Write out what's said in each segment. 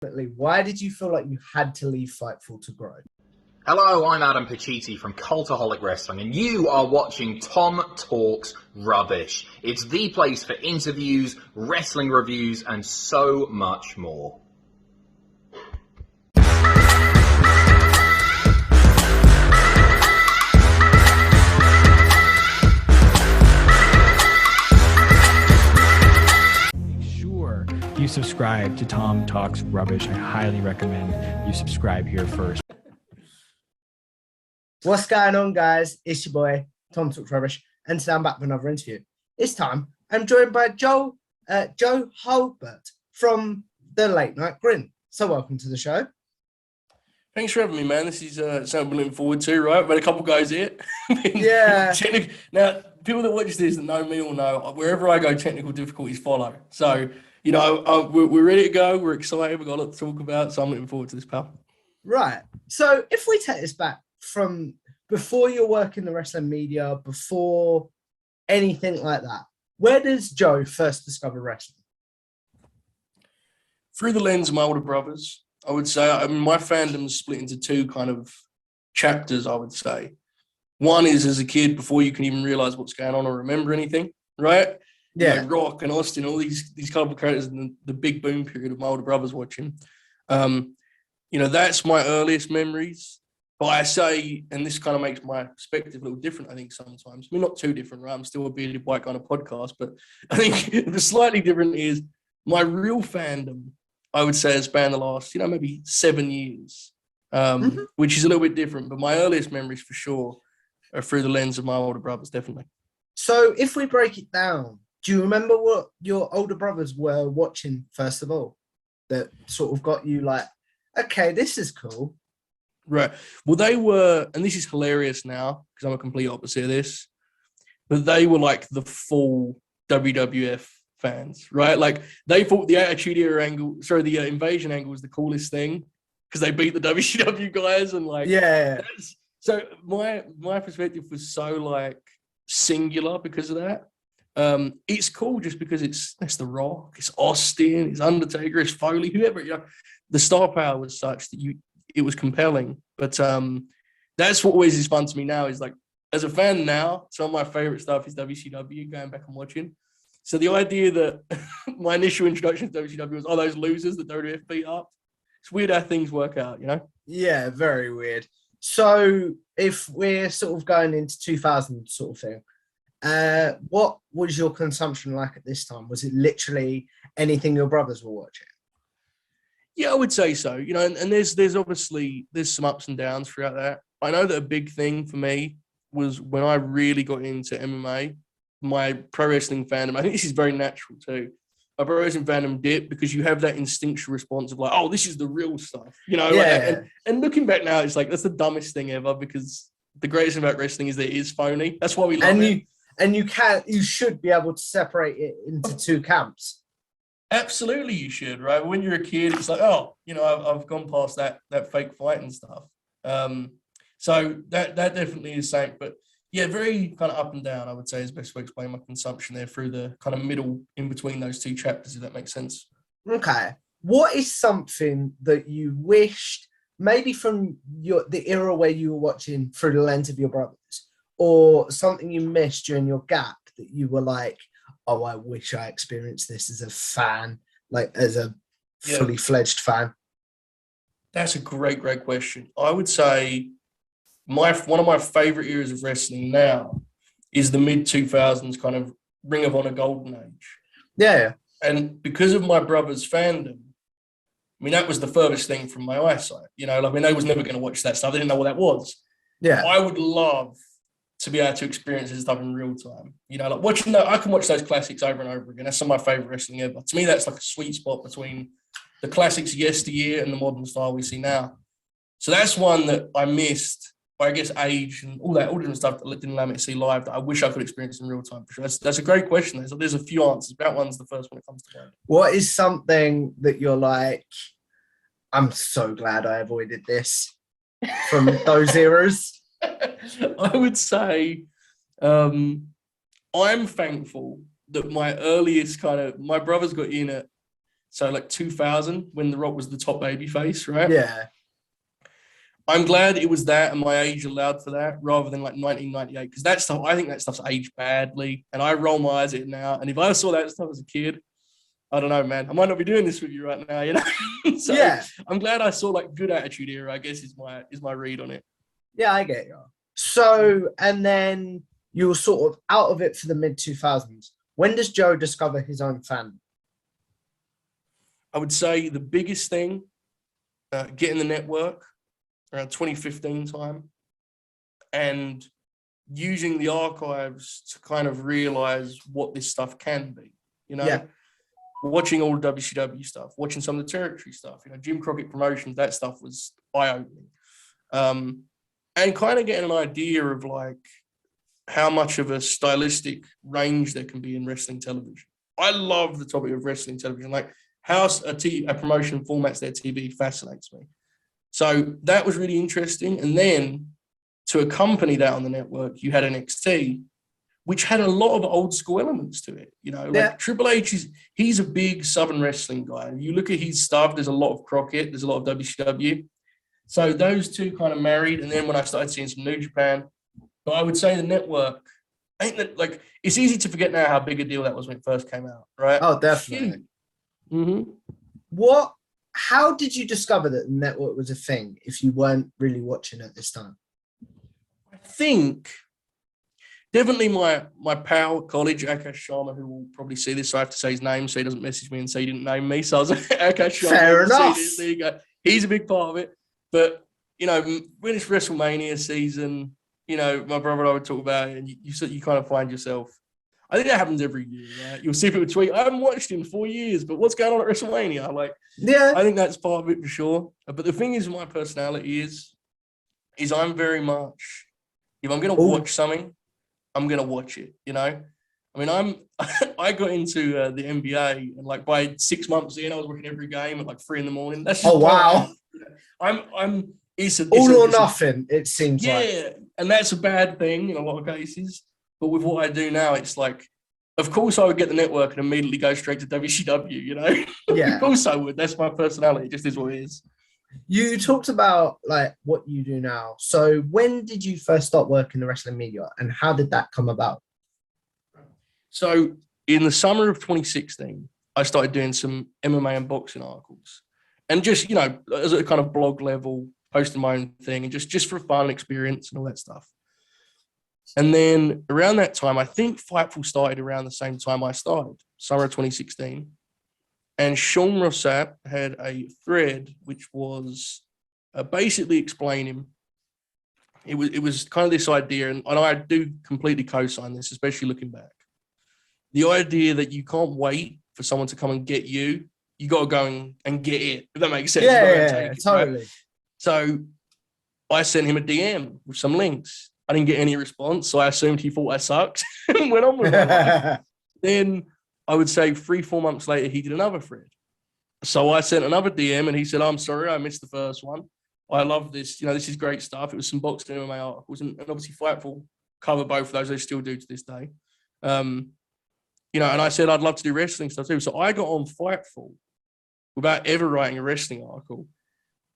Why did you feel like you had to leave Fightful to grow? Hello, I'm Adam Pacitti from Cultaholic Wrestling, and you are watching Tom Talks Rubbish. It's the place for interviews, wrestling reviews, and so much more. You subscribe to Tom Talks Rubbish. I highly recommend you subscribe here first. What's going on, guys? It's your boy, Tom Talks Rubbish, and today I'm back with another interview. This time, I'm joined by Joe Hulbert from the Late Night Grin. So welcome to the show. Thanks for having me, man. This is something I'm looking forward to, right? I've had a couple guys here. Yeah. Now, people that watch this that know me will know, wherever I go, technical difficulties follow. So, you know, we're ready to go. We're excited. We've got a lot to talk about. So I'm looking forward to this, pal. Right. So if we take this back from before you work in the wrestling media, before anything like that, where does Joe first discover wrestling? Through the lens of my older brothers, I would say. I mean, my fandom's split into two kind of chapters, I would say. One is as a kid, before you can even realize what's going on or remember anything, right? Yeah. You know, Rock and Austin, all these colourful characters in the big boom period of my older brothers watching. You know, that's my earliest memories. But I say, and this kind of makes my perspective a little different, I think, sometimes. I mean, not too different, right? I'm still a bearded white guy on a podcast, but I think the slightly different is my real fandom, I would say, has spanned the last, maybe 7 years, which is a little bit different. But my earliest memories, for sure, are through the lens of my older brothers, definitely. So if we break it down, do you remember what your older brothers were watching, first of all, that sort of got you like, okay, this is cool? Right. Well, they were, and this is hilarious now because I'm a complete opposite of this, but they were like the full WWF fans, right? Like they thought the Attitude Era angle, the invasion angle was the coolest thing because they beat the WCW guys and like, yeah. So my perspective was so like singular because of that. It's cool just because it's The Rock, it's Austin, it's Undertaker, it's Foley, whoever, the star power was such that it was compelling. But that's what always is fun to me now is like, as a fan now, some of my favorite stuff is WCW, going back and watching. So the idea that my initial introduction to WCW was, those losers that WWF beat up. It's weird how things work out, Yeah, very weird. So if we're sort of going into 2000 sort of thing, what was your consumption like at this time? Was it literally anything your brothers were watching? Yeah, I would say so. And there's obviously some ups and downs throughout that. I know that a big thing for me was when I really got into MMA, my pro wrestling fandom. I think this is very natural too. My pro wrestling fandom dipped because you have that instinctual response of like, oh, this is the real stuff, Yeah. And looking back now, it's like that's the dumbest thing ever because the greatest thing about wrestling is that it is phony. That's why we love it. And you should be able to separate it into two camps. Absolutely, you should, right? When you're a kid, it's like, oh, I've gone past that fake fight and stuff. So that definitely is something. But yeah, very kind of up and down, I would say, is the best way to explain my consumption there through the kind of middle in between those two chapters, if that makes sense. Okay. What is something that you wished, maybe from the era where you were watching through the lens of your brothers, or something you missed during your gap that you were like, oh, I wish I experienced this as a fan, like as a fully fledged fan? That's a great question. I would say one of my favorite eras of wrestling now is the mid-2000s kind of Ring of Honor golden age. Yeah. And because of my brother's fandom, I mean, that was the furthest thing from my eyesight. I was never going to watch that stuff. I didn't know what that was. Yeah. I would love to be able to experience this stuff in real time. Like watching that, I can watch those classics over and over again. That's some of my favorite wrestling ever. To me, that's like a sweet spot between the classics yesteryear and the modern style we see now. So that's one that I missed by, I guess, age and all different stuff that didn't allow me to see live that I wish I could experience in real time for sure. That's a great question. There's a few answers. That one's the first one that comes to mind. What is something that you're like, I'm so glad I avoided this from those eras? I would say I'm thankful that my earliest my brothers got in at So like 2000, when The Rock was the top baby face, right? Yeah. I'm glad it was that and my age allowed for that rather than like 1998, because that stuff, I think that stuff's aged badly and I roll my eyes at it now. And if I saw that stuff as a kid, I don't know, man, I might not be doing this with you right now, you know? So Yeah. I'm glad I saw like Good Attitude Era, I guess is my read on it. Yeah, I get you. So, and then you were sort of out of it for the mid 2000s. When does Joe discover his own fandom? I would say the biggest thing, getting the network around 2015 time and using the archives to kind of realize what this stuff can be, you know? Yeah. Watching all the WCW stuff, watching some of the territory stuff, you know, Jim Crockett Promotions, that stuff was eye-opening. And kind of getting an idea of like how much of a stylistic range there can be in wrestling television. I love the topic of wrestling television, like how a promotion formats their TV fascinates me. So that was really interesting. And then to accompany that on the network, you had NXT, which had a lot of old school elements to it. You know, like Triple H he's a big Southern wrestling guy. You look at his stuff, there's a lot of Crockett, there's a lot of WCW. So those two kind of married. And then when I started seeing some New Japan, but I would say the network, ain't that like, it's easy to forget now how big a deal that was when it first came out, right? Oh, definitely. Mm-hmm. How did you discover that the network was a thing if you weren't really watching at this time? I think definitely my pal at college, Akash Sharma, who will probably see this, so I have to say his name so he doesn't message me and say he didn't name me. So I was like, Akash Sharma. Fair enough. There you go. He's a big part of it. But, you know, when it's WrestleMania season, you know, my brother and I would talk about it, and you kind of find yourself. I think that happens every year, right? You'll see people tweet, I haven't watched in 4 years, but what's going on at WrestleMania? Like, yeah, I think that's part of it for sure. But the thing is, my personality is I'm very much, if I'm going to watch something, I'm going to watch it, you know? I mean, I got into the NBA, and like by 6 months in, I was watching every game at like 3 a.m. That's just wow. It's all or nothing, it seems like. Yeah, and that's a bad thing in a lot of cases. But with what I do now, it's like, of course I would get the network and immediately go straight to WCW, you know? Yeah. Of course I would. That's my personality. It just is what it is. You talked about like what you do now. So when did you first start working the wrestling media and how did that come about? So in the summer of 2016, I started doing some MMA and boxing articles. And just, you know, as a kind of blog level, posting my own thing and just for fun experience and all that stuff. And then around that time, I think Fightful started around the same time I started, summer of 2016. And Sean Rossap had a thread which was basically explaining, it was kind of this idea, and I do completely co-sign this, especially looking back. The idea that you can't wait for someone to come and get you, you got to go and get it, if that makes sense. Yeah, totally. Right? So I sent him a DM with some links. I didn't get any response, so I assumed he thought I sucked and went on with my life. Then I would say 3-4 months later, he did another thread. So I sent another DM and he said, I'm sorry, I missed the first one. I love this. You know, this is great stuff. It was some boxing MMA articles and obviously Fightful cover both of those. They still do to this day. You know, and I said, I'd love to do wrestling stuff too. So I got on Fightful without ever writing a wrestling article.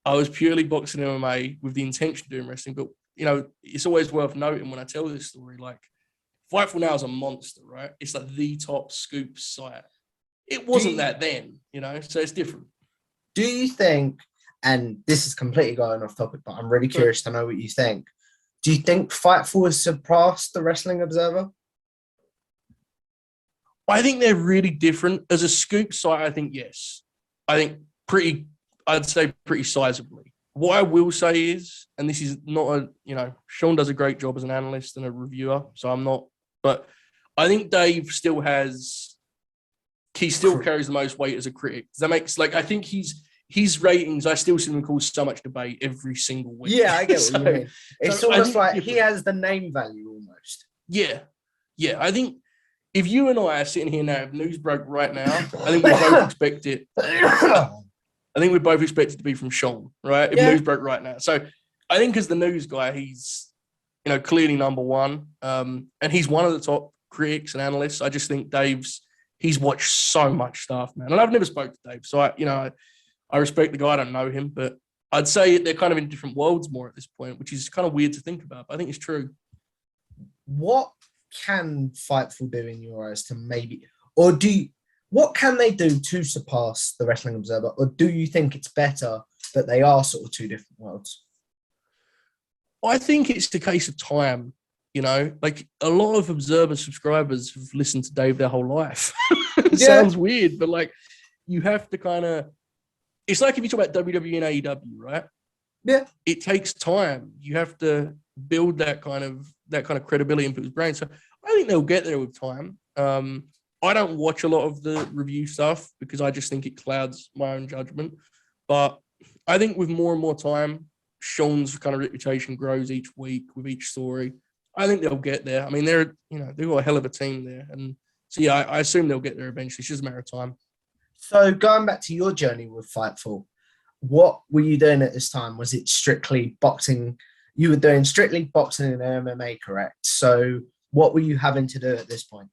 I was purely boxing MMA with the intention of doing wrestling, but you know, it's always worth noting when I tell this story, like Fightful now is a monster, right? It's like the top scoop site. It wasn't that then, you know, so it's different. Do you think, and this is completely going off topic, but I'm really curious to know what you think. Do you think Fightful has surpassed the Wrestling Observer? I think they're really different. As a scoop site, I think yes. I think I'd say pretty sizably. What I will say is, and this is not Sean does a great job as an analyst and a reviewer, so I'm not, but I think Dave still carries the most weight as a critic. Does that make sense? Like, I think his ratings, I still see them cause so much debate every single week. Yeah, I get what you mean. It's almost like he has the name value almost. Yeah. Yeah. I think if you and I are sitting here now, if news broke right now, I think we both expect it. I think we both expect it to be from Sean, right? If news broke right now. So I think as the news guy, he's, clearly number one. And he's one of the top critics and analysts. I just think Dave's he's watched so much stuff, man. And I've never spoke to Dave, so I respect the guy. I don't know him, but I'd say they're kind of in different worlds more at this point, which is kind of weird to think about, but I think it's true. What can Fightful do in your eyes to maybe, what can they do to surpass the Wrestling Observer, or do you think it's better that they are sort of two different worlds? I think it's the case of time, like a lot of Observer subscribers have listened to Dave their whole life. It sounds weird, but like you have to kind of, it's like if you talk about WWE and AEW, right? Yeah. It takes time. You have to build that kind of credibility in people's brains. So I think they'll get there with time. I don't watch a lot of the review stuff because I just think it clouds my own judgment. But I think with more and more time, Sean's kind of reputation grows each week with each story. I think they'll get there. I mean, they've got a hell of a team there. And so, yeah, I assume they'll get there eventually. It's just a matter of time. So going back to your journey with Fightful, what were you doing at this time? Was it strictly boxing? You were doing strictly boxing and MMA, correct? So what were you having to do at this point?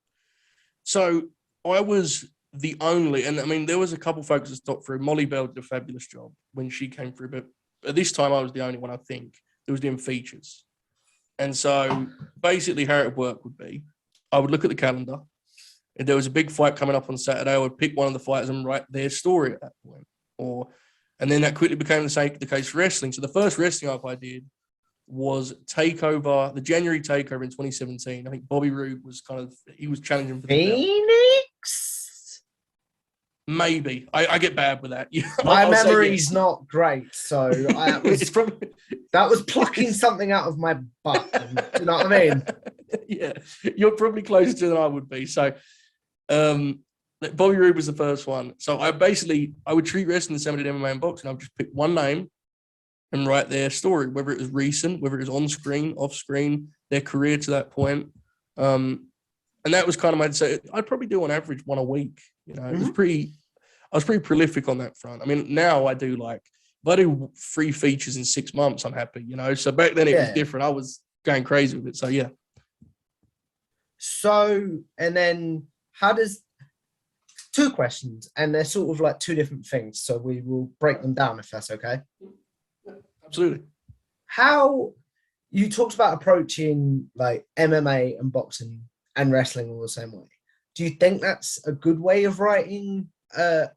So I was the only, and I mean, there was a couple folks that stopped through. Molly Bell did a fabulous job when she came through, but at this time I was the only one, I think, that was doing features. And so basically how it would work would be, I would look at the calendar. If there was a big fight coming up on Saturday, I would pick one of the fighters and write their story at that point. And then that quickly became the case for wrestling. So the first wrestling up I did was the January takeover in 2017. I think Bobby Roode was he was challenging for the Phoenix? Maybe. I get bad with that. My memory's not great, so that was plucking something out of my butt. Do you know what I mean? Yeah, you're probably closer to than I would be. So Bobby Roode was the first one. So I would treat wrestling the same as MMA and boxing. I would just pick one name and write their story, whether it was recent, whether it was on screen, off screen, their career to that point. And that was kind of I'd probably do on average one a week. It was I was pretty prolific on that front. I mean, now I do if I do 3 features in 6 months, I'm happy, So back then it was different. I was going crazy with it. So yeah. So, and then how does, 2 questions, and they're sort of like 2 different things. So we will break them down if that's okay. Absolutely. How you talked about approaching like MMA and boxing and wrestling all the same way. Do you think that's a good way of writing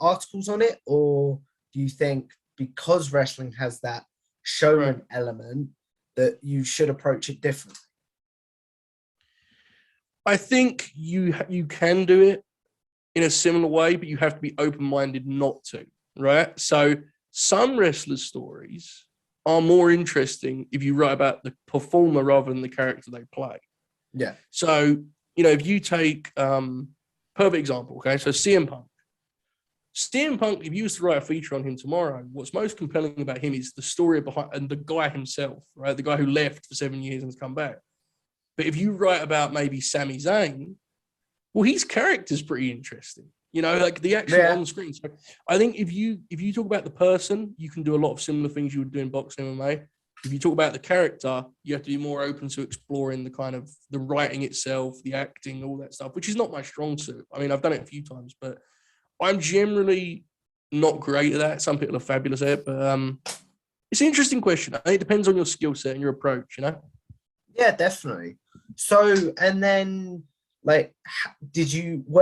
articles on it, or do you think because wrestling has that showman element that you should approach it differently? I think you can do it in a similar way, but you have to be open-minded not to, right? So some wrestlers' stories are more interesting if you write about the performer rather than the character they play. Yeah. So, if you take, perfect example, okay? So CM Punk. CM Punk, if you was to write a feature on him tomorrow, what's most compelling about him is the story behind and the guy himself, right? The guy who left for 7 years and has come back. But if you write about maybe Sami Zayn, well, his character's pretty interesting, like the actual on screen. So I think if you talk about the person, you can do a lot of similar things you would do in boxing MMA. If you talk about the character, you have to be more open to exploring the kind of the writing itself, the acting, all that stuff, which is not my strong suit. I mean, I've done it a few times, but I'm generally not great at that. Some people are fabulous at it, but it's an interesting question. I think it depends on your skill set and your approach, Yeah, definitely. So, and then were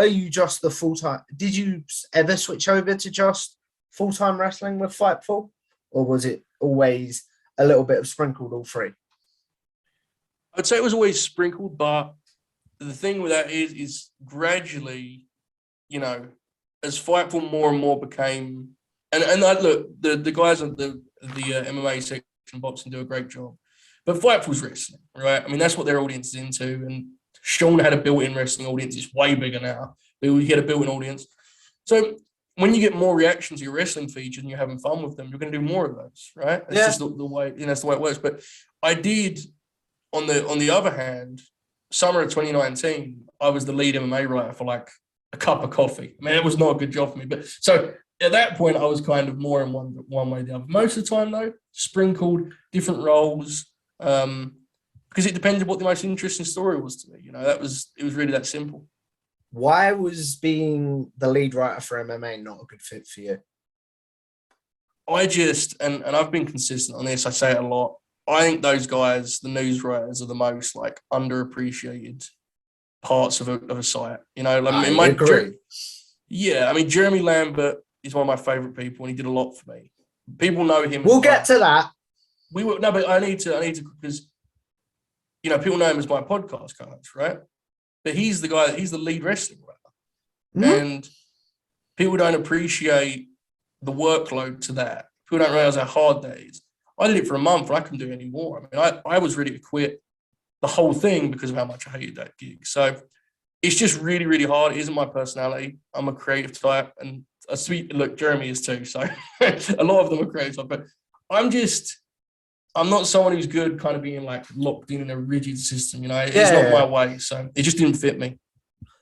you just the full-time, did you ever switch over to just full-time wrestling with Fightful, or was it always a little bit of sprinkled all 3? I'd say it was always sprinkled, but the thing with that is gradually, as Fightful more and more became, and look, the guys at the MMA section boxing do a great job, but Fightful's wrestling, right? I mean, that's what their audience is into, and Sean had a built-in wrestling audience. It's way bigger now, but we get a built-in audience. So when you get more reactions to your wrestling feature and you're having fun with them, you're going to do more of those, right? That's just the way, that's the way it works. But I did, on the other hand, summer of 2019, I was the lead MMA writer for like a cup of coffee. I mean, it was not a good job for me. But so at that point, I was kind of more in one way or the other. Most of the time, though, sprinkled different roles, because it depended what the most interesting story was to me. It was really that simple. Why was being the lead writer for MMA not a good fit for you? I just, and I've been consistent on this, I say it a lot. I think those guys, the news writers, are the most like underappreciated parts of a site. You know, like I agree. Yeah, I mean, Jeremy Lambert is one of my favorite people, and he did a lot for me. People know him. We'll get to that. We will. No, but I need to, because, you know, people know him as my podcast coach, right? But he's the guy. He's the lead wrestling writer, and people don't appreciate the workload to that. People don't realize how hard that is. I did it for a month, and I couldn't do it anymore. I mean, I was ready to quit the whole thing because of how much I hated that gig. So it's just really, really hard. It isn't my personality. I'm a creative type, and look, Jeremy is too. So a lot of them are creative type, but I'm not someone who's good kind of being like locked in a rigid system. You know, it's not my way. So it just didn't fit me.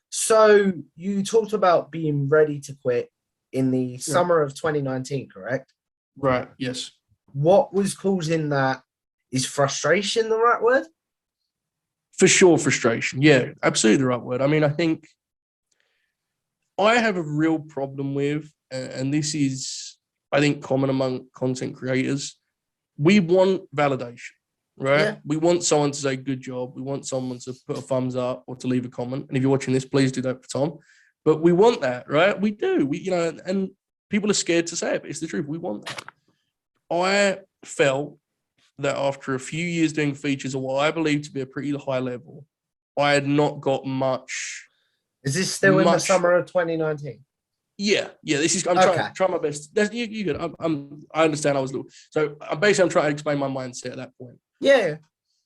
So you talked about being ready to quit in the summer of 2019, correct? Right. Yes. What was causing that? Is frustration the right word? For sure, frustration. Yeah, absolutely the right word. I mean, I think I have a real problem with, and this is, I think, common among content creators. We want validation, right? Yeah. We want someone to say good job. We want someone to put a thumbs up or to leave a comment. And if you're watching this, please do that for Tom. But we want that, right? We do. You know, and people are scared to say it, but it's the truth. We want that. I felt that after a few years doing features at what I believe to be a pretty high level, I had not got much. Is this still in the summer of 2019? Yeah. This is. I'm trying my best. You good. I understand. I was little. So I'm trying to explain my mindset at that point. Yeah.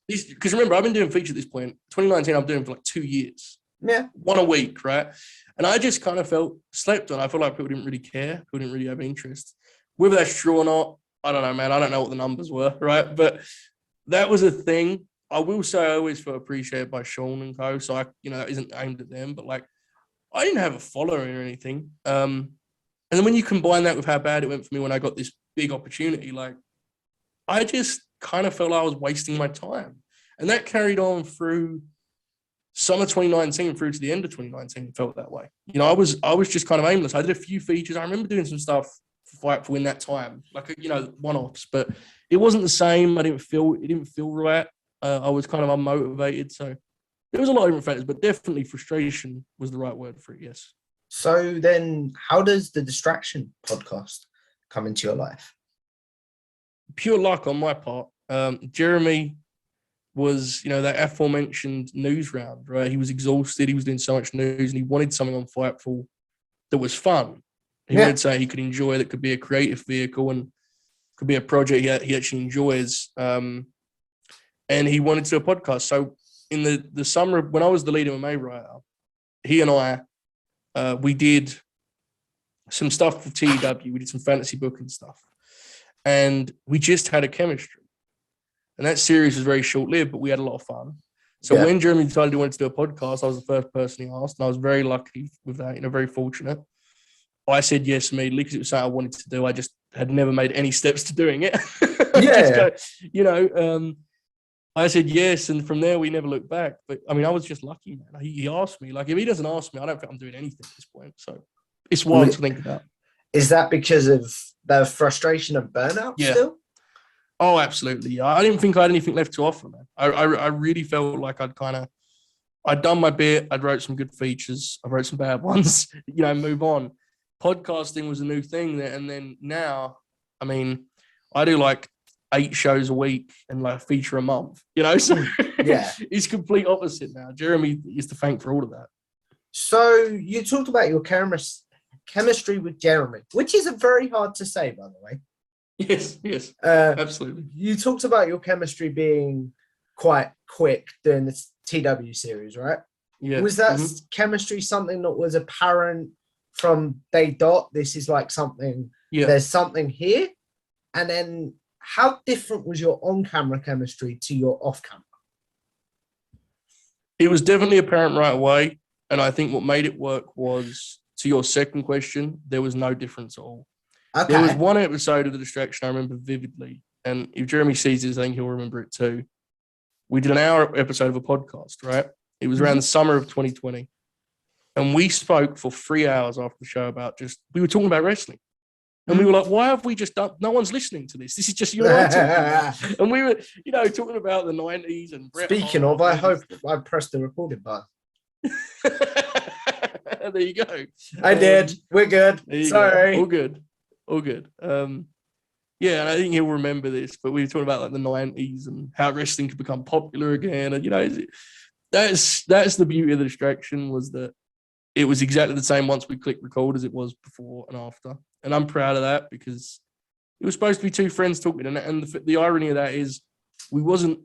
Because remember, I've been doing features at this point. 2019, I'm doing for like 2 years. Yeah. One a week, right? And I just kind of felt slept on. I felt like people didn't really care. People didn't really have interest. Whether that's true or not, I don't know, man. I don't know what the numbers were, right? But that was a thing. I will say I always felt appreciated by Sean and co. So that isn't aimed at them, but like, I didn't have a following or anything. And then when you combine that with how bad it went for me when I got this big opportunity, like, I just kind of felt like I was wasting my time. And that carried on through summer 2019 through to the end of 2019. It felt that way. You know, I was just kind of aimless. I did a few features. I remember doing some stuff for Fightful in that time, like, one-offs, but it wasn't the same. It didn't feel right. I was kind of unmotivated. So there was a lot of different factors, but definitely frustration was the right word for it. Yes. So then how does the Distraction podcast come into your life? Pure luck on my part. Jeremy was, that aforementioned news round, right? He was exhausted. He was doing so much news and he wanted something on Fightful that was fun. He wanted to say he could enjoy, that could be a creative vehicle and could be a project he actually enjoys. And he wanted to do a podcast. So in the summer, when I was the lead MMA writer, he and I, we did some stuff for TEW. We did some fantasy booking stuff. And we just had a chemistry. And that series was very short-lived, but we had a lot of fun. So when Jeremy decided he wanted to do a podcast, I was the first person he asked, and I was very lucky with that, very fortunate. I said yes immediately because it was something I wanted to do. I just had never made any steps to doing it. I said yes, and from there we never looked back. But I mean, I was just lucky, man. He asked me. Like, if he doesn't ask me, I don't think I'm doing anything at this point. So it's wild to think about. Is that because of the frustration of burnout still? Oh, absolutely. Yeah. I didn't think I had anything left to offer, man. I really felt like I'd done my bit. I'd wrote some good features. I wrote some bad ones, move on. Podcasting was a new thing there. And then now, I mean, I do like 8 shows a week and like a feature a month, so it's complete opposite now. Jeremy is to thank for all of that. So you talked about your chemistry with Jeremy, which is very hard to say, by the way. Yes, absolutely. You talked about your chemistry being quite quick during the TW series, right? Yeah. Was that chemistry something that was apparent from day dot? This is like something, there's something here. And then how different was your on-camera chemistry to your off-camera? It was definitely apparent right away. And I think what made it work was, to your second question, there was no difference at all. Okay. There was one episode of The Distraction I remember vividly. And if Jeremy sees this, I think he'll remember it too. We did an hour episode of a podcast, right? It was around the summer of 2020. And we spoke for 3 hours after the show about we were talking about wrestling. And we were like, why have we just done? No one's listening to this. This is just you and I talking. And we were, talking about the 90s and Bret Speaking Hart of, I hope I pressed the recording button. There you go. I did. We're good. Sorry. Go. All good. Yeah, and I think he'll remember this, but we were talking about like the 90s and how wrestling could become popular again. And, that's the beauty of the distraction, was that it was exactly the same once we clicked record as it was before and after. And I'm proud of that, because it was supposed to be two friends talking. And the irony of that is we wasn't,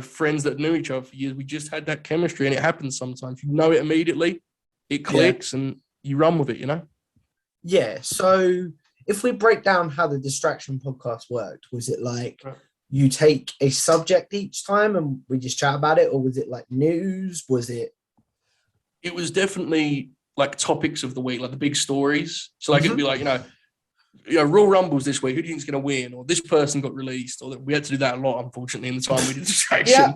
friends that knew each other for years. We just had that chemistry, and it happens sometimes. You know it immediately, it clicks, and you run with it, Yeah, so if we break down how the Distraction podcast worked, was it like you take a subject each time and we just chat about it, or was it like news? Was it? It was definitely like topics of the week, like the big stories. So like it'd be like, Royal Rumbles this week, who do you think's going to win? Or this person got released, or we had to do that a lot, unfortunately, in the time we did Distraction.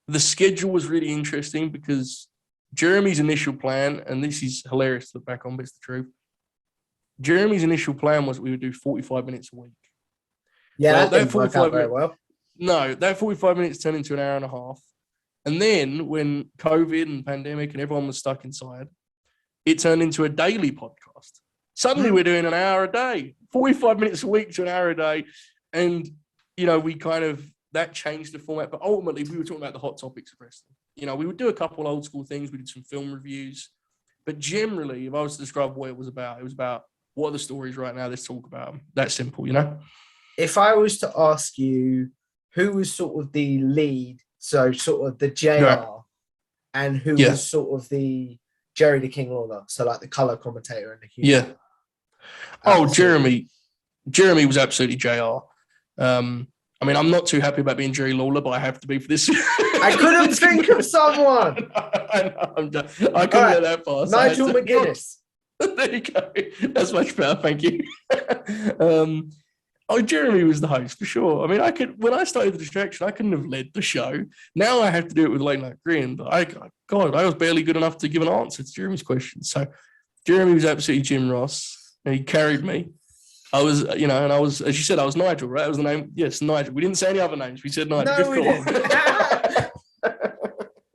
The schedule was really interesting, because Jeremy's initial plan, and this is hilarious to look back on, but it's the truth. Jeremy's initial plan was we would do 45 minutes a week. Yeah, that didn't work out very well. No, that 45 minutes turned into an hour and a half. And then when COVID and pandemic and everyone was stuck inside, it turned into a daily podcast. Suddenly we're doing an hour a day, 45 minutes a week to an hour a day. And, we that changed the format. But ultimately, we were talking about the hot topics of wrestling. We would do a couple old school things. We did some film reviews. But generally, if I was to describe what it was about what are the stories right now, let's talk about them. That simple, If I was to ask you who was sort of the lead, so sort of the JR, and who was sort of the Jerry the King Lawler, so like the color commentator and the humor. Yeah. Oh, Jeremy was absolutely JR. I'm not too happy about being Jerry Lawler, but I have to be for this. I couldn't think of someone. I couldn't let that pass. Nigel McGuinness. There you go. That's much better. Thank you. Jeremy was the host for sure. When I started the Distraction, I couldn't have led the show. Now I have to do it with Late Night Grin, but I was barely good enough to give an answer to Jeremy's question. So Jeremy was absolutely Jim Ross, and he carried me. I was, and I was, as you said, I was Nigel, right? That was the name. Yes, Nigel. We didn't say any other names. We said Nigel. No, we didn't.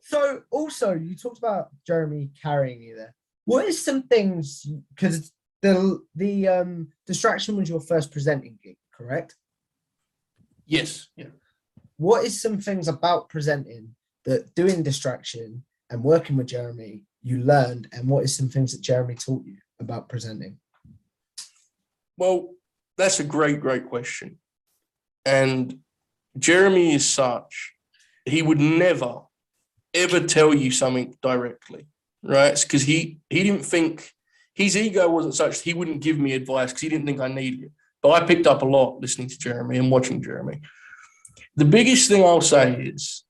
So also, you talked about Jeremy carrying you there. What is some things, because the Distraction was your first presenting gig, correct? Yes. Yeah. What is some things about presenting that doing Distraction and working with Jeremy you learned, and what is some things that Jeremy taught you about presenting? Well, that's a great question. And Jeremy is such, he would never, ever tell you something directly, right? It's because he didn't think, his ego wasn't such, he wouldn't give me advice because he didn't think I needed it. But I picked up a lot listening to Jeremy and watching Jeremy. The biggest thing I'll say is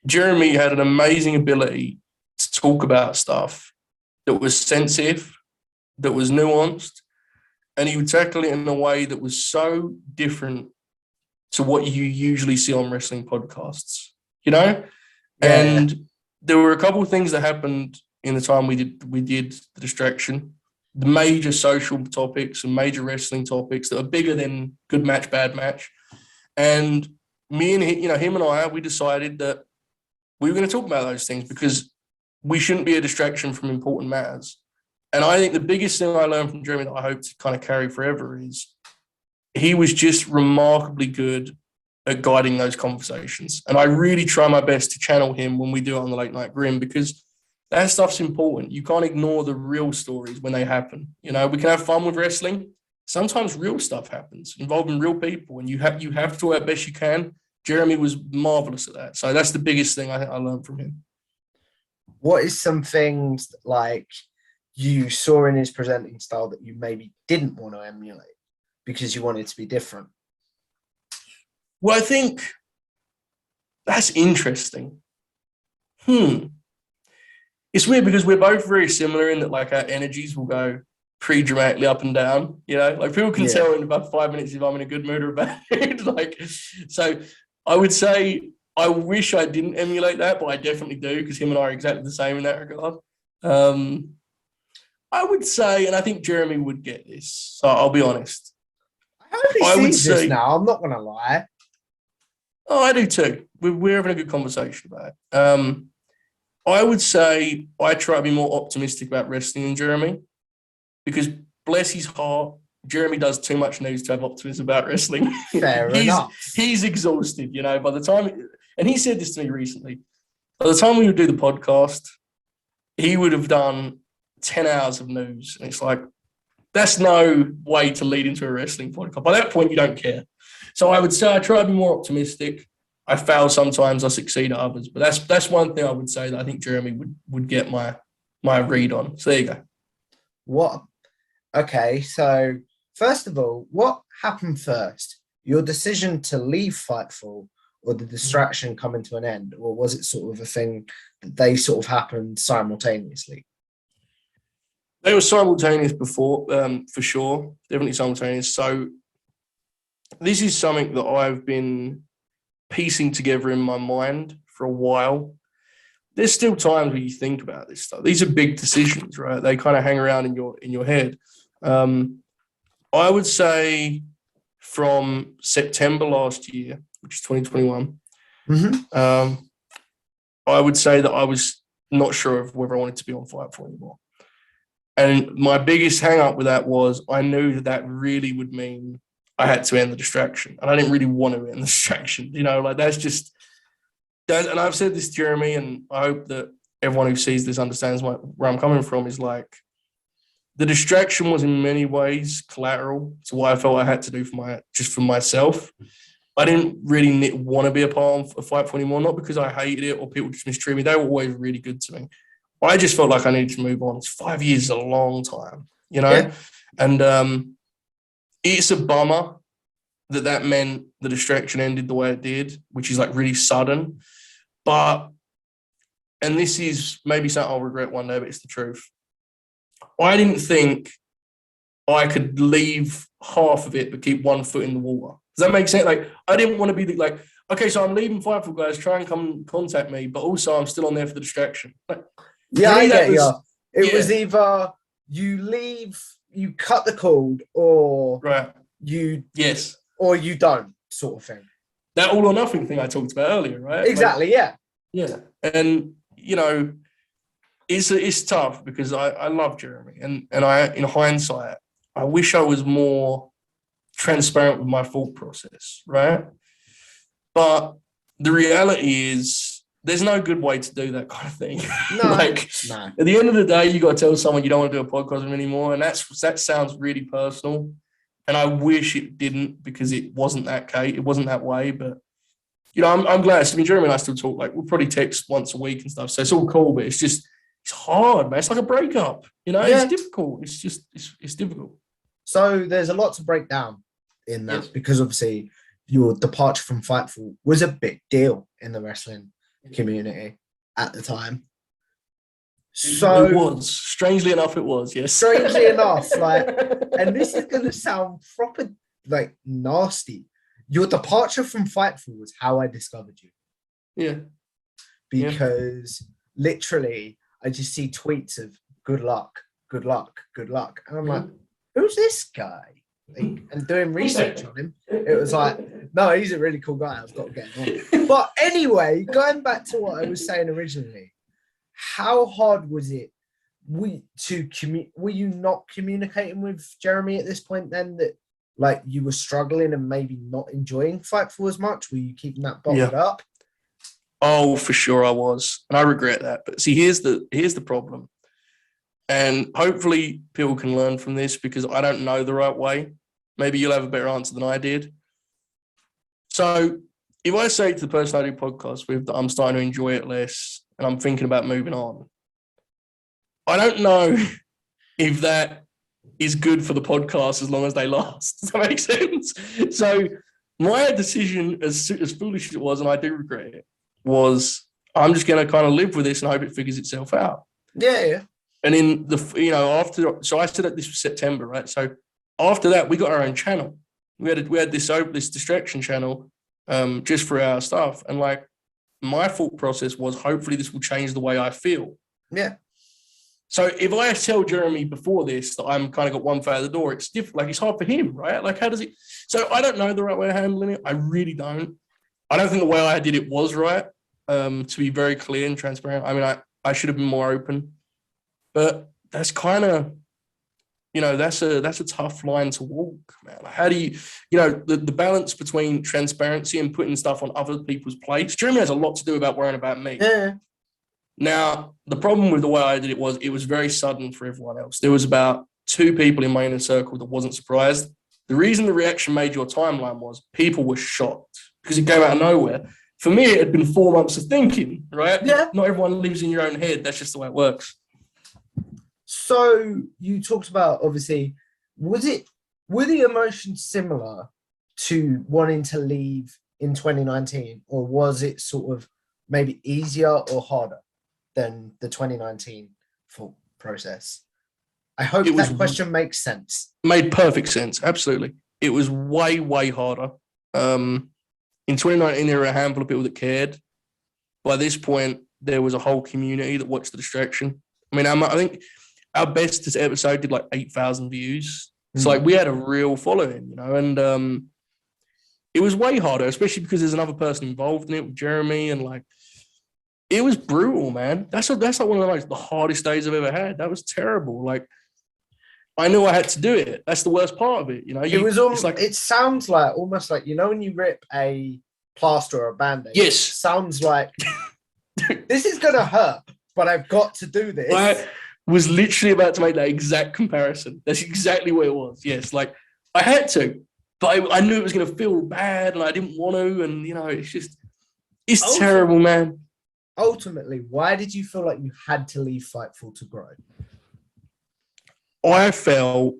Jeremy had an amazing ability to talk about stuff that was sensitive, that was nuanced, and he would tackle it in a way that was so different to what you usually see on wrestling podcasts, Yeah. And there were a couple of things that happened in the time we did the Distraction, the major social topics and major wrestling topics that are bigger than good match, bad match. And me and him and I, we decided that we were going to talk about those things because we shouldn't be a distraction from important matters. And I think the biggest thing I learned from Jeremy that I hope to kind of carry forever is he was just remarkably good at guiding those conversations. And I really try my best to channel him when we do it on the Late Night Grim, because that stuff's important. You can't ignore the real stories when they happen. We can have fun with wrestling. Sometimes real stuff happens involving real people, and you have to do it best you can. Jeremy was marvelous at that. So that's the biggest thing I learned from him. What is some things like you saw in his presenting style that you maybe didn't want to emulate because you wanted to be different? Well, I think that's interesting. It's weird because we're both very similar in that, like, our energies will go pretty dramatically up and down. Like people can tell in about 5 minutes if I'm in a good mood or a bad mood. So I would say I wish I didn't emulate that, but I definitely do because him and I are exactly the same in that regard. I would say, and I think Jeremy would get this, so I'll be honest. I hope he I would sees this say- now. I'm not going to lie. Oh, I do too. We're having a good conversation about it. I would say I try to be more optimistic about wrestling than Jeremy because bless his heart, Jeremy does too much news to have optimism about wrestling. Fair enough. He's exhausted, by the time, and he said this to me recently, by the time we would do the podcast, he would have done 10 hours of news. And it's like, that's no way to lead into a wrestling podcast. By that point, you don't care. So I would say I try to be more optimistic. I fail sometimes, I succeed at others. But that's one thing I would say that I think Jeremy would get my read on. So there you go. What? Okay, so first of all, what happened first? Your decision to leave Fightful or the distraction coming to an end? Or was it sort of a thing that they sort of happened simultaneously? They were simultaneous before, for sure. Definitely simultaneous. So this is something that I've been piecing together in my mind for a while. There's still times where you think about this stuff. These are big decisions, right? They kind of hang around in your head. I would say from September last year, which is 2021, I would say that I was not sure of whether I wanted to be on Fightful anymore. And my biggest hang up with that was I knew that really would mean I had to end the distraction. And I didn't really want to end the distraction. That's just, and I've said this to Jeremy, and I hope that everyone who sees this understands where I'm coming from, is like, the distraction was in many ways collateral to what I felt I had to do for myself. I didn't really want to be a part of a Fightful anymore, not because I hated it or people just mistreated me. They were always really good to me. I just felt like I needed to move on. 5 years is a long time, Yeah. And it's a bummer that meant the distraction ended the way it did, which is like really sudden. But, and this is maybe something I'll regret one day, but it's the truth. I didn't think I could leave half of it but keep one foot in the water. Does that make sense? Like, I didn't want to be like, okay, so I'm leaving Fightful, guys, try and come contact me, but also I'm still on there for the distraction. Like, yeah, I get you. It was either you leave, you cut the cord, or you don't, sort of thing. That all or nothing thing I talked about earlier, right? Exactly, yeah. And it's tough because I love Jeremy, and I, in hindsight, I wish I was more transparent with my thought process, right? But the reality is there's no good way to do that kind of thing. No, At the end of the day, you got to tell someone you don't want to do a podcast with them anymore, and that sounds really personal. And I wish it didn't, because it wasn't that case. It wasn't that way. But I'm glad. I mean, Jeremy and I still talk. Like, we'll probably text once a week and stuff. So it's all cool. But it's hard, man. It's like a breakup. It's difficult. It's difficult. So there's a lot to break down in that, because obviously your departure from Fightful was a big deal in the wrestling community at the time. So it was. Strangely enough, it was, yes. Strangely enough, and this is going to sound proper, nasty. Your departure from Fightful was how I discovered you. Yeah. Because literally, I just see tweets of good luck. And I'm like, who's this guy? And doing research on him, it was like, no, he's a really cool guy. I've got to get him on. But anyway, going back to what I was saying originally, how hard was it were you not communicating with Jeremy at this point then, that you were struggling and maybe not enjoying Fightful as much? Were you keeping that bottled up? Oh, for sure I was. And I regret that. But see, here's the problem. And hopefully people can learn from this, because I don't know the right way. Maybe you'll have a better answer than I did. So if I say to the person I do podcasts with that I'm starting to enjoy it less and I'm thinking about moving on, I don't know if that is good for the podcast as long as they last. Does that make sense? So my decision, as foolish as it was, and I do regret it, was I'm just going to kind of live with this and hope it figures itself out. Yeah. And in after, so I said that this was September, right? So after that, we got our own channel. We had this distraction channel just for our stuff. And my thought process was, hopefully this will change the way I feel. Yeah. So if I tell Jeremy before this that I'm kind of got one foot out of the door, it's different. Like, it's hard for him, right? Like, how does he? So I don't know the right way of handling it. I really don't. I don't think the way I did it was right. To be very clear and transparent. I mean, I should have been more open, but that's kind of, that's a tough line to walk, man. How do you, the balance between transparency and putting stuff on other people's plates? Jeremy has a lot to do about worrying about me. Yeah. Now, the problem with the way I did it was very sudden for everyone else. There was about 2 people in my inner circle that wasn't surprised. The reason the reaction made your timeline was people were shocked because it came out of nowhere. For me, it had been 4 months of thinking, right? Yeah. Not everyone lives in your own head. That's just the way it works. So you talked about, obviously, were the emotions similar to wanting to leave in 2019, or was it sort of maybe easier or harder than the 2019 thought process? I hope that question makes sense. Made perfect sense. Absolutely. It was way, way harder. In 2019, there were a handful of people that cared. By this point, there was a whole community that watched the distraction. I mean, I think our best episode did like 8,000 views. So like we had a real following, and it was way harder, especially because there's another person involved in it with Jeremy, and like it was brutal, man. That's like one of the hardest days I've ever had. That was terrible. Like I knew I had to do it. That's the worst part of it, It was almost like, it sounds like almost like, when you rip a plaster or a band-aid. Yes. It sounds like this is gonna hurt, but I've got to do this. I was literally about to make that exact comparison. That's exactly what it was. Yes, like I had to, but I knew it was going to feel bad, and I didn't want to. And it's terrible, man. Ultimately, why did you feel like you had to leave Fightful to grow? I felt,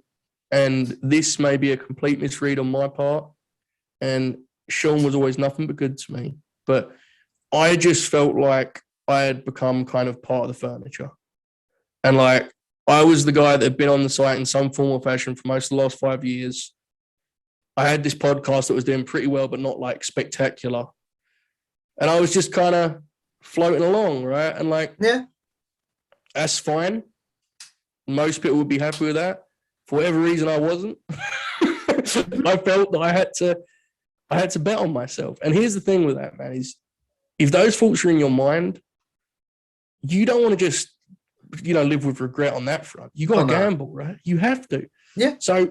and this may be a complete misread on my part, and Sean was always nothing but good to me, but I just felt like I had become kind of part of the furniture. And like, I was the guy that had been on the site in some form or fashion for most of the last 5 years. I had this podcast that was doing pretty well, but not like spectacular. And I was just kind of floating along, right? And like, yeah, that's fine. Most people would be happy with that. For whatever reason, I wasn't. I felt that I had to bet on myself. And here's the thing with that, man, is if those thoughts are in your mind, you don't want to just, live with regret on that front. You got to gamble, right? You have to. Yeah. So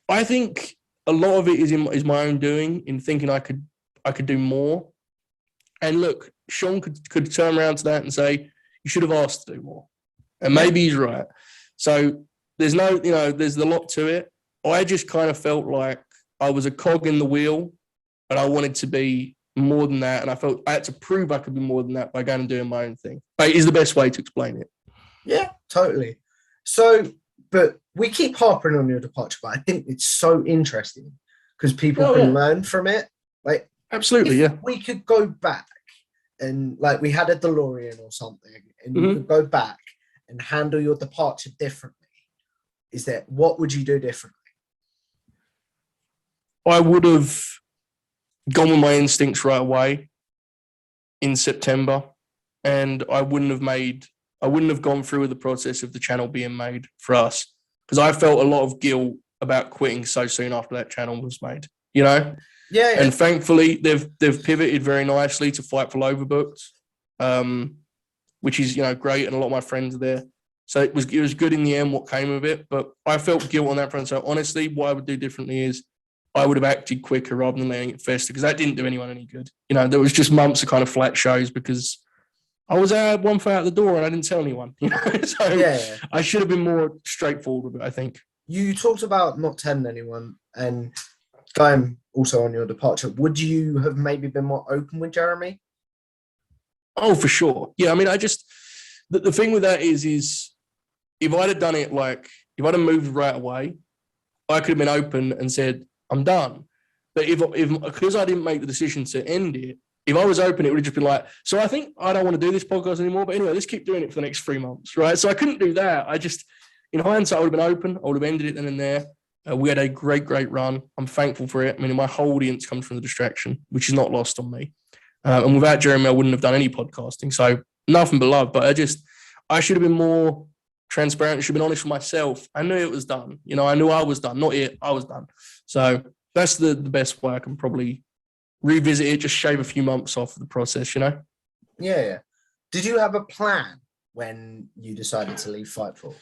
I think a lot of it is my own doing, in thinking I could do more. And look, Sean could turn around to that and say, you should have asked to do more. And maybe he's right. So there's there's a lot to it. I just kind of felt like I was a cog in the wheel, and I wanted to be more than that. And I felt I had to prove I could be more than that by going and doing my own thing. But is the best way to explain it. Yeah, totally. So, but we keep harping on your departure, but I think it's so interesting because people can learn from it. Like, absolutely, yeah. We could go back and like we had a DeLorean or something, and you could go back and handle your departure differently. What would you do differently? I would have gone with my instincts right away in September, and I wouldn't have gone through with the process of the channel being made for us, because I felt a lot of guilt about quitting so soon after that channel was made, Yeah. And thankfully, they've pivoted very nicely to Fightful Overbooked, which is great, and a lot of my friends are there. So it was good in the end what came of it, but I felt guilt on that front. So honestly, what I would do differently is I would have acted quicker rather than letting it fester, because that didn't do anyone any good. There was just months of kind of flat shows because I was out one foot out the door and I didn't tell anyone. So I should have been more straightforward with it, I think. You talked about not telling anyone and going also on your departure. Would you have maybe been more open with Jeremy? Oh, for sure. Yeah, I mean, the thing with that is if I'd have done it, like if I'd have moved right away, I could have been open and said, I'm done. But because I didn't make the decision to end it, if I was open, it would have just been like, so I think I don't want to do this podcast anymore, but anyway, let's keep doing it for the next 3 months, right? So I couldn't do that. In hindsight, I would have been open. I would have ended it then and there. We had a great, great run. I'm thankful for it. I mean, my whole audience comes from the distraction, which is not lost on me. And without Jeremy, I wouldn't have done any podcasting. So nothing but love. But I should have been more transparent. I should have been honest with myself. I knew it was done. You know, I knew I was done. Not it. I was done. So that's the best way I can probably revisit it. Just shave a few months off of the process, you know? Yeah. Did you have a plan when you decided to leave Fightful?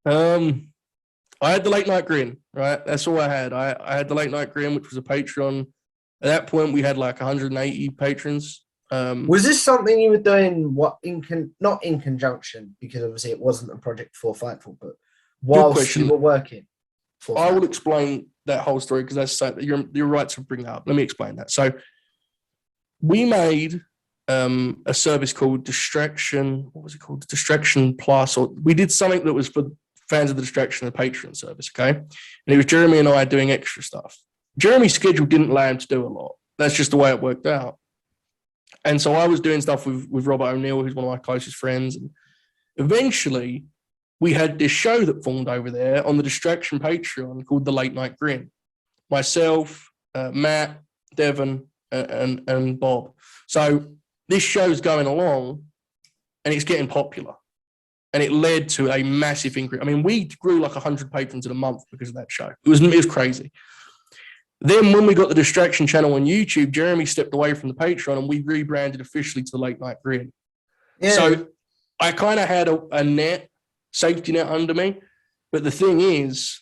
I had the late night grin, right? That's all I had. I had the late night grin, which was a Patreon. At that point, we had like 180 patrons. Was this something you were doing? Not in conjunction, because obviously it wasn't a project for Fightful, but whilst you were working. I will explain that whole story because that's so, you're right to bring that up. Let me explain that. So we made a service called Distraction. What was it called? Distraction Plus, or we did something that was for fans of the Distraction, the Patreon service. Okay, and it was Jeremy and I doing extra stuff. Jeremy's schedule didn't allow him to do a lot. That's just the way it worked out. And so I was doing stuff with Robert O'Neill, who's one of my closest friends. And eventually we had this show that formed over there on the Distraction Patreon called The Late Night Grin. Myself, Matt, Devon, and Bob. So this show's going along and it's getting popular. And it led to a massive increase. I mean, we grew like 100 patrons in a month because of that show. It was crazy. Then when we got the Distraction channel on YouTube, Jeremy stepped away from the Patreon and we rebranded officially to the Late Night Grin. Yeah. So I kind of had a safety net under me. But the thing is,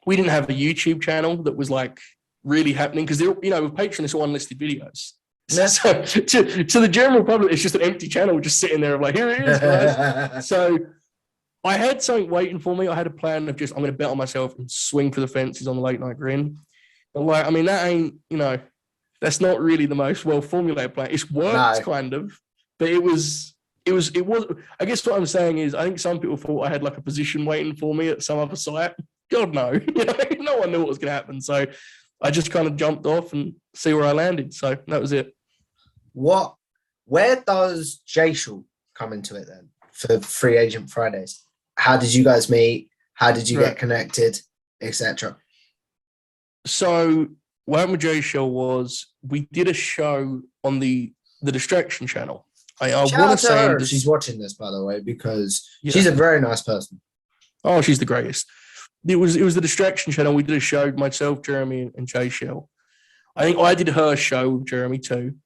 we didn't have a YouTube channel that was like really happening because, with Patreon, it's all unlisted videos. Yeah. So to the general public, it's just an empty channel just sitting there of like, here it is, guys. So I had something waiting for me. I had a plan of I'm going to bet on myself and swing for the fences on the Late Night Grin. But that ain't, that's not really the most well formulated plan. It's worked kind of, but it was, I guess what I'm saying is I think some people thought I had like a position waiting for me at some other site. God, no, no one knew what was going to happen. So I just kind of jumped off and see where I landed. So that was it. Where does Jayshul come into it then for Free Agent Fridays? How did you guys meet? How did you get connected, etc.? So what happened with Jay Show was we did a show on the Distraction channel. I want to say her. She's watching this, by the way, because she's a very nice person. Oh, she's the greatest. It was the Distraction channel. We did a show, myself, Jeremy, and Jay Shell. I think I did her show with Jeremy too.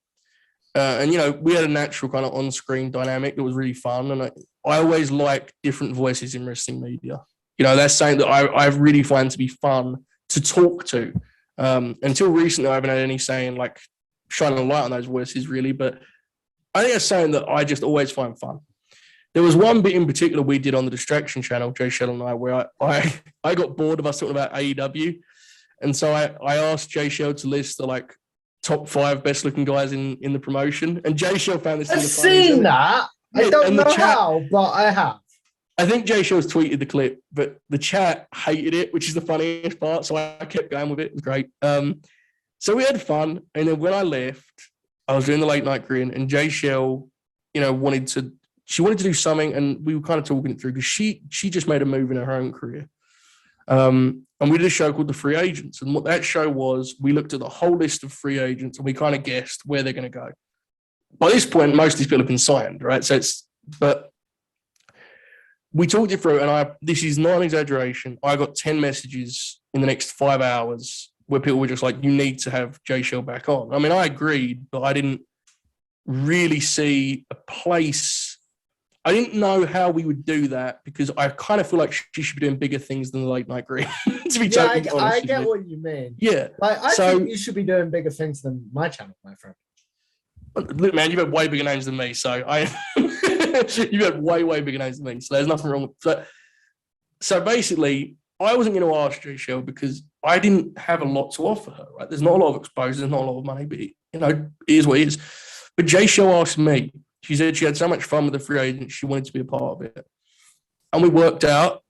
And we had a natural kind of on-screen dynamic that was really fun. And I always like different voices in wrestling media. That's something that I really find to be fun to talk to. Until recently, I haven't had any saying like shining a light on those voices really, but I think that's something that I just always find fun. There was one bit in particular we did on the Distraction channel, Jay Shell and I, where I got bored of us talking about AEW. And so I asked Jay Shell to list the like top 5 best looking guys in the promotion. And Jay Shell found this. I've seen that. I don't know how, but I have. I think Jay Shell's tweeted the clip, but the chat hated it, which is the funniest part. So I kept going with it. It was great. So we had fun. And then when I left, I was doing the Late Night Grin, and Jay Shell, wanted to do something, and we were kind of talking it through because she just made a move in her own career. And we did a show called The Free Agents. And what that show was, we looked at the whole list of free agents and we kind of guessed where they're going to go. By this point, most of these people have been signed, right? But we talked it through, and this is not an exaggeration. I got 10 messages in the next 5 hours where people were just like, you need to have Jay Shell back on. I mean, I agreed, but I didn't really see a place. I didn't know how we would do that because I kind of feel like she should be doing bigger things than the Late Night Grin. To be totally honest, I get what you mean. Yeah. I think you should be doing bigger things than my channel, my friend. Look, man, you've had way bigger names than me, so you've had way bigger names than me, so there's nothing wrong with that. So basically, I wasn't going to ask Jay Shell because I didn't have a lot to offer her, right? There's not a lot of exposure, there's not a lot of money, but it is what it is. But Jay Shell asked me, she said she had so much fun with the free agent, she wanted to be a part of it. And we worked out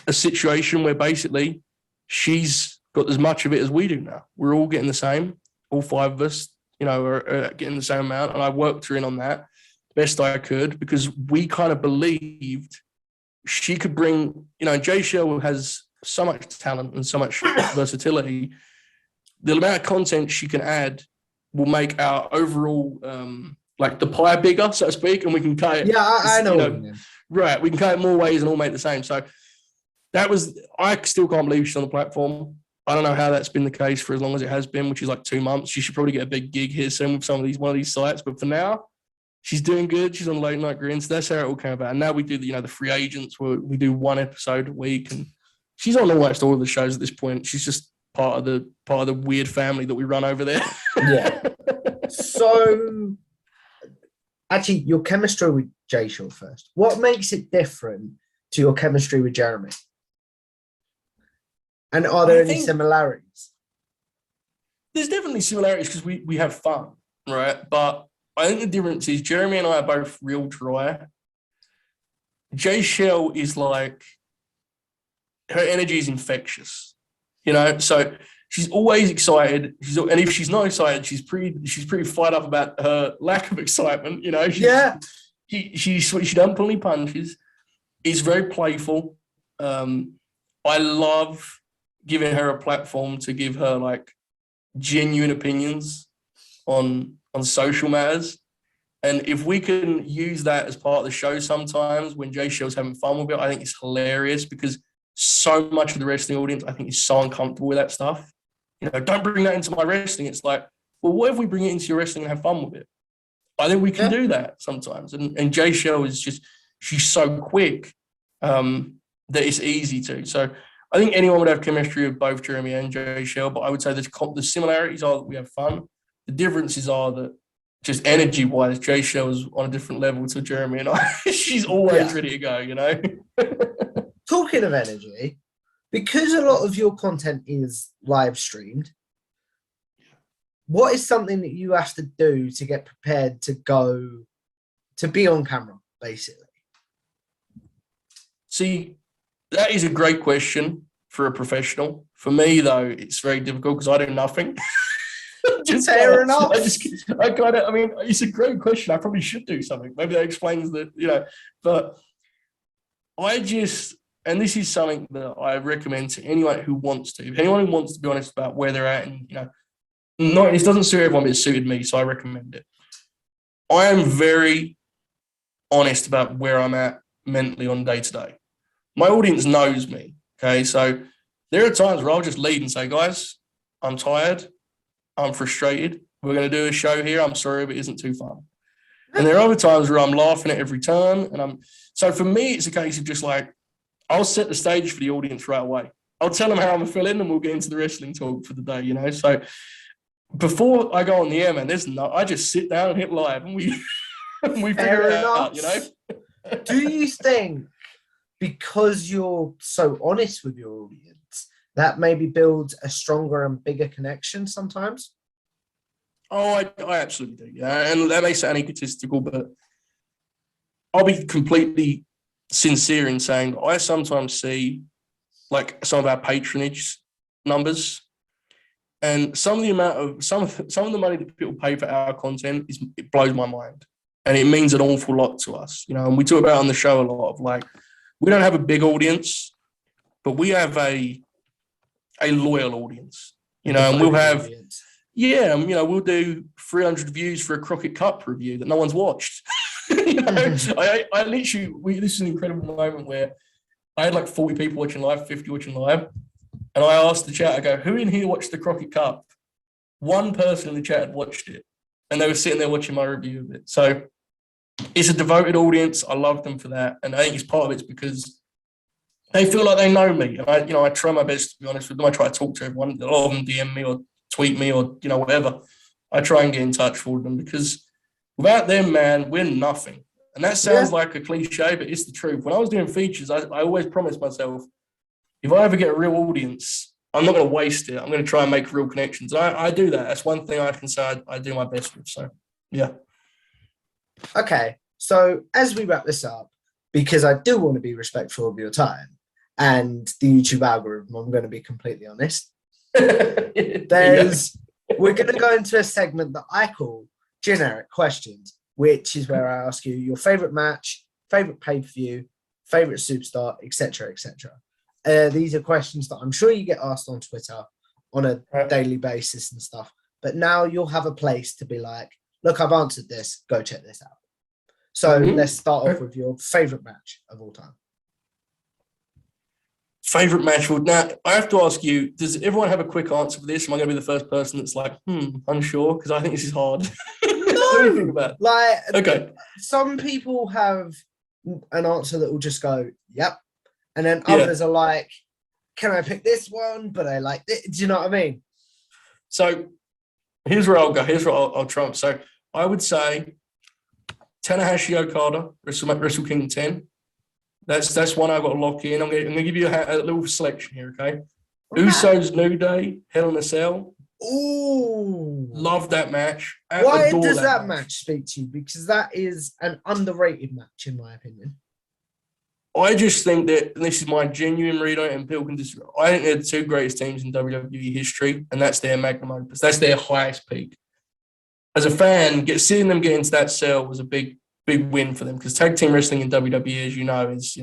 a situation where basically she's got as much of it as we do now. We're all getting the same, all 5 of us, are getting the same amount. And I worked her in on that best I could because we kind of believed she could bring, Jay Shell has so much talent and so much versatility. The amount of content she can add will make our overall like the pie bigger, so to speak, and we can cut it. Yeah, I know. You know, right, we can cut it more ways and all make the same. So I still can't believe she's on the platform. I don't know how that's been the case for as long as it has been, which is like 2 months. She should probably get a big gig here soon with one of these sites. But for now, she's doing good. She's on Late Night Green. So that's how it all came about. And now we do the free agents where we do 1 episode a week, and she's on almost all of the shows at this point. She's just part of the weird family that we run over there. Yeah. So, actually, your chemistry with Jay Shaw first. What makes it different to your chemistry with Jeremy? And are there any similarities? There's definitely similarities because we have fun, right? But I think the difference is Jeremy and I are both real dry. Jay Shell is like, her energy is infectious, so she's always excited. And if she's not excited, she's pretty fired up about her lack of excitement, She doesn't pull any punches. Is very playful. I love giving her a platform to give her like genuine opinions on social matters. And if we can use that as part of the show sometimes when Jay Shell's having fun with it, I think it's hilarious because so much of the wrestling audience, I think, is so uncomfortable with that stuff. Don't bring that into my wrestling. It's like, well, what if we bring it into your wrestling and have fun with it? I think we can do that sometimes. And Jay Shell is she's so quick that it's easy to. So I think anyone would have chemistry with both Jeremy and Jay Shell, but I would say the similarities are that we have fun. The differences are that just energy-wise, Jay Shell is on a different level to Jeremy and I. She's always ready to go, Talking of energy, because a lot of your content is live streamed, what is something that you have to do to get prepared to be on camera, basically? See, that is a great question for a professional. For me, though, it's very difficult because I do nothing. Fair enough. It's a great question. I probably should do something. Maybe that explains that, but and this is something that I recommend to anyone who wants to. If anyone who wants to be honest about where they're at, and this doesn't suit everyone, but it suited me, so I recommend it. I am very honest about where I'm at mentally on day to day. My audience knows me, okay? So there are times where I'll just lead and say, guys, I'm tired, I'm frustrated, we're going to do a show here, I'm sorry, but it isn't too fun. And there are other times where I'm laughing at every turn, so for me, it's a case of just like, I'll set the stage for the audience right away. I'll tell them how I'm feeling and we'll get into the wrestling talk for the day, So before I go on the air, man, I just sit down and hit live and we figure it out, Do you think because you're so honest with your audience, that maybe builds a stronger and bigger connection sometimes? Oh, I absolutely do. Yeah. And that may sound egotistical, but I'll be completely sincere in saying I sometimes see like some of our patronage numbers, and some of the money that people pay for our content it blows my mind, and it means an awful lot to us. And we talk about on the show a lot of like, we don't have a big audience, but we have a loyal audience, and we'll have, we'll do 300 views for a Crockett Cup review that no one's watched. I literally, this is an incredible moment where I had like 40 people watching live, 50 watching live, and I asked the chat, I go, who in here watched the Crockett Cup? One person in the chat had watched it, and they were sitting there watching my review of it. So it's a devoted audience. I love them for that, and I think it's part of it's because they feel like they know me, and I try my best to be honest with them. I try to talk to everyone. A lot of them DM me or tweet me or whatever. I try and get in touch with them because without them, man, we're nothing. And that sounds like a cliche, but it's the truth. When I was doing features, I always promised myself, if I ever get a real audience, I'm not going to waste it. I'm going to try and make real connections. I do that. That's one thing I can say I do my best with. So, yeah. Okay. So as we wrap this up, because I do want to be respectful of your time and the YouTube algorithm, I'm going to be completely honest. We're going to go into a segment that I call generic questions, which is where I ask you your favorite match, favorite pay-per-view, favorite superstar, etc., etc. These are questions that I'm sure you get asked on Twitter on a daily basis and stuff. but now you'll have a place to be like, look, I've answered this, go check this out. So let's start off with your favorite match of all time. Favorite match? Now, I have to ask you, does everyone have a quick answer for this? Am I going to be the first person that's like, unsure? Because I think this is hard. What do you think about it? Like, okay. Some people have an answer that will just go, yep. And then others are like, can I pick this one? But I like this. Do you know what I mean? So here's where I'll go. Here's where I'll trump. So I would say Tanahashi Okada, Wrestle Kingdom 10. That's one I've got to lock in. I'm going to give you a little selection here, okay? Usos New Day, Hell in a Cell. Ooh. Love that match. Why does that match speak to you? Because that is an underrated match, in my opinion. I just think that, and this is my genuine read on it, and people can disagree. I think they're the two greatest teams in WWE history, and that's their magnum opus. That's their highest peak. As a fan, seeing them get into that cell was a big win for them, because tag team wrestling in WWE, as you know, is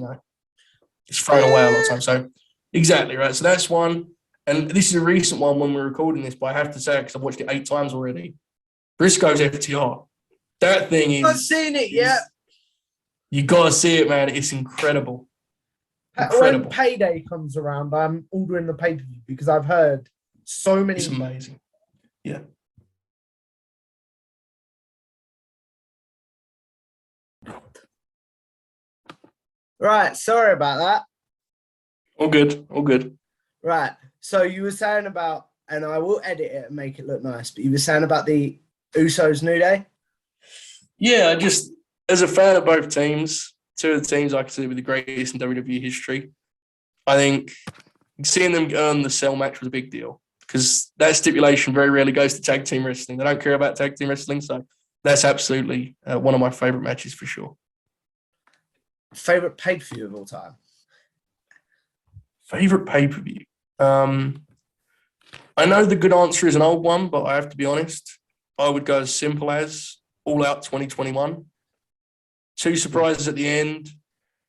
it's thrown away a lot of times. So exactly right. So that's one, and this is a recent one when we're recording this, but I have to say, because I've watched it 8 times already. Briscoe's FTR. That thing is. I've not seen it yet. You gotta see it, man. It's incredible. Incredible. When payday comes around, I'm ordering the pay-per-view because I've heard so many. It's amazing. Yeah. Right, sorry about that. All good. All good. Right. So you were saying about, and I will edit it and make it look nice, but you were saying about the Usos New Day? Yeah, just as a fan of both teams, two of the teams I consider to be the greatest in WWE history, I think seeing them earn the cell match was a big deal, because that stipulation very rarely goes to tag team wrestling. They don't care about tag team wrestling, so that's absolutely one of my favorite matches for sure. Favorite pay-per-view of all time? Favorite pay-per-view? I know the good answer is an old one, but I have to be honest. I would go as simple as All Out 2021. 2 surprises at the end.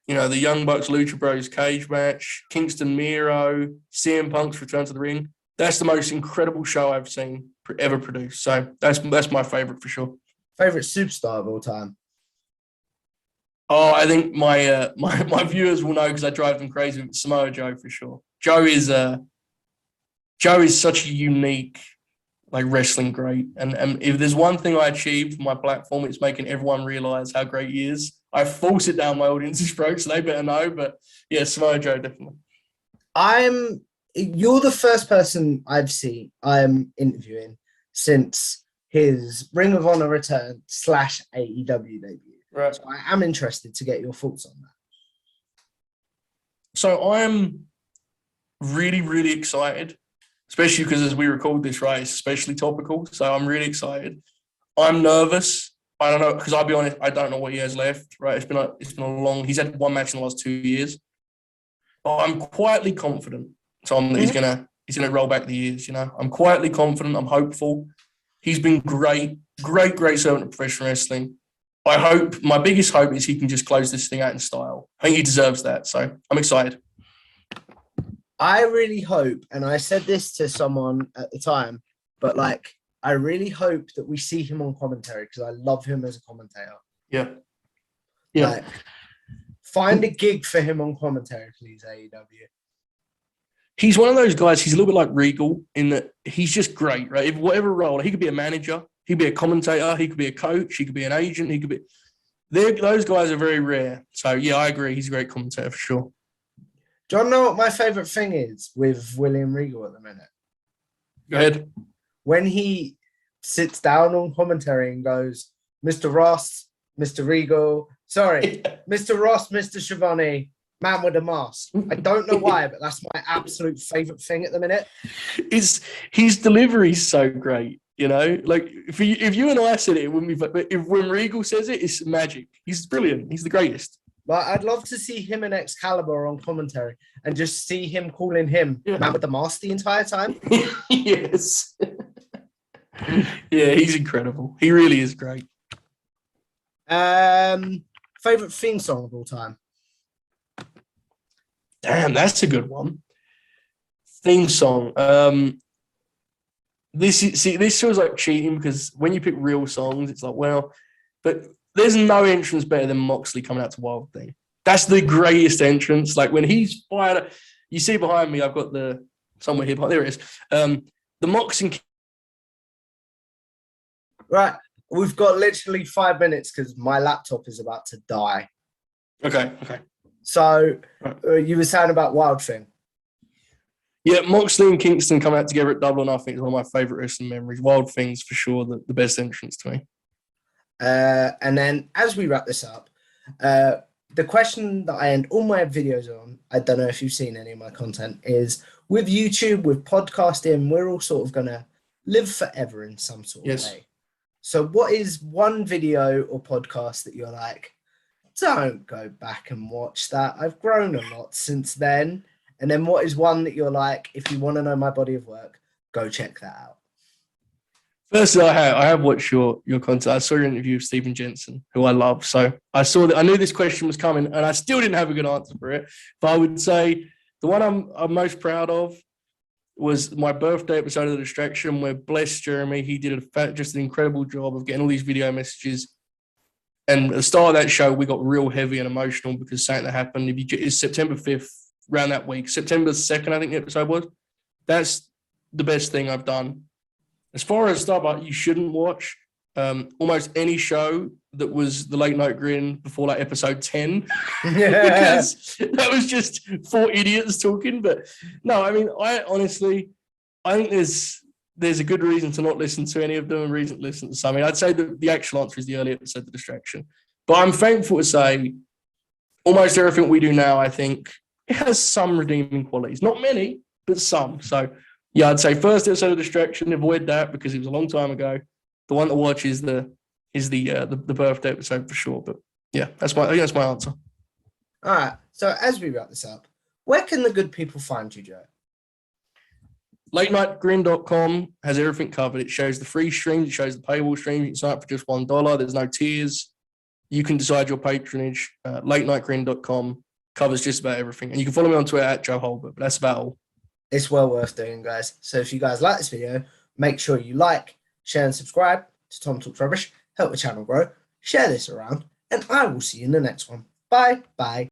The Young Bucks Lucha Bros cage match, Kingston Miro, CM Punk's return to the ring. That's the most incredible show I've seen ever produced. So that's my favorite for sure. Favorite superstar of all time? Oh, I think my my viewers will know, because I drive them crazy with Samoa Joe for sure. Joe is such a unique, wrestling great. And if there's one thing I achieved for my platform, it's making everyone realize how great he is. I force it down my audience's throat, so they better know. But yeah, Samoa Joe, definitely. You're the first person I've seen I'm interviewing since his Ring of Honor return / AEW debut. Right. So I am interested to get your thoughts on that. So I'm really, really excited, especially because as we record this, right, it's especially topical. So I'm really excited. I'm nervous. I don't know, because I'll be honest, I don't know what he has left, right? It's been a long, he's had one match in the last 2 years. But I'm quietly confident, Tom, that he's gonna roll back the years, I'm quietly confident, I'm hopeful. He's been great servant of professional wrestling. My biggest hope is he can just close this thing out in style. I think he deserves that. So I'm excited. I really hope, and I said this to someone at the time, but I really hope that we see him on commentary, because I love him as a commentator. Yeah. Yeah. Find a gig for him on commentary, please, AEW. He's one of those guys, he's a little bit like Regal in that he's just great, right? If whatever role, he could be a manager, he could be a commentator, he could be a coach, he could be an agent, he could be... Those guys are very rare. So, yeah, I agree. He's a great commentator for sure. Do you want to know what my favourite thing is with William Regal at the minute? Go ahead. When he sits down on commentary and goes, Mr. Ross, Mr. Regal, Mr. Ross, Mr. Schiavone, man with a mask. I don't know why, but that's my absolute favourite thing at the minute. His delivery is so great, if you and I said it, when Regal says it, it's magic. He's brilliant. He's the greatest. I'd love to see him and Excalibur on commentary and just see him calling him man with the mask the entire time. Yes. Yeah, he's incredible. He really is great. Favorite theme song of all time? Damn, that's a good one. Theme song. this feels like cheating because when you pick real songs, it's like, well, but there's no entrance better than Moxley coming out to Wild Thing. That's the greatest entrance. Like when he's fired, you see behind me, I've got the somewhere here, but there it is. The Moxley. Right, we've got literally 5 minutes because my laptop is about to die. Okay. So you were saying about Wild Thing. Yeah, Moxley and Kingston come out together at Double or Nothing. It's one of my favourite wrestling memories. Wild Thing's for sure the best entrance to me. And then as we wrap this up, the question that I end all my videos on, I don't know if you've seen any of my content, is with YouTube, with podcasting, we're all sort of going to live forever in some sort of way. So what is one video or podcast that you're like, don't go back and watch that. I've grown a lot since then. And then what is one that you're like, if you want to know my body of work, go check that out? Firstly, I have watched your content. I saw your interview with Stephen Jensen, who I love. So I saw that. I knew this question was coming, and I still didn't have a good answer for it. But I would say the one I'm most proud of was my birthday episode of The Distraction, where bless Jeremy, he did just an incredible job of getting all these video messages. And at the start of that show, we got real heavy and emotional because something that happened. It's September 5th, around that week. September 2nd, I think the episode was. That's the best thing I've done. As far as stuff like you shouldn't watch, almost any show that was the Late Night Grin before like episode 10, because that was just 4 idiots talking. But no, I mean, I think there's a good reason to not listen to any of them and reason to listen to some. I mean, I'd say the actual answer is the early episode, The Distraction. But I'm thankful to say almost everything we do now, I think, it has some redeeming qualities. Not many, but some. So, yeah, I'd say first episode of Distraction, avoid that because it was a long time ago. The one to watch is the birthday episode for sure. But yeah, I think that's my answer. All right. So as we wrap this up, where can the good people find you, Joe? LateNightGrin.com has everything covered. It shows the free streams. It shows the paywall streams. You can sign up for just $1. There's no tiers. You can decide your patronage. LateNightGrin.com covers just about everything. And you can follow me on Twitter at Joe Hulbert, but that's about all. It's well worth doing, guys. So if you guys like this video, make sure you like, share, and subscribe to Tom Talks Rubbish. Help the channel grow. Share this around, and I will see you in the next one. Bye. Bye.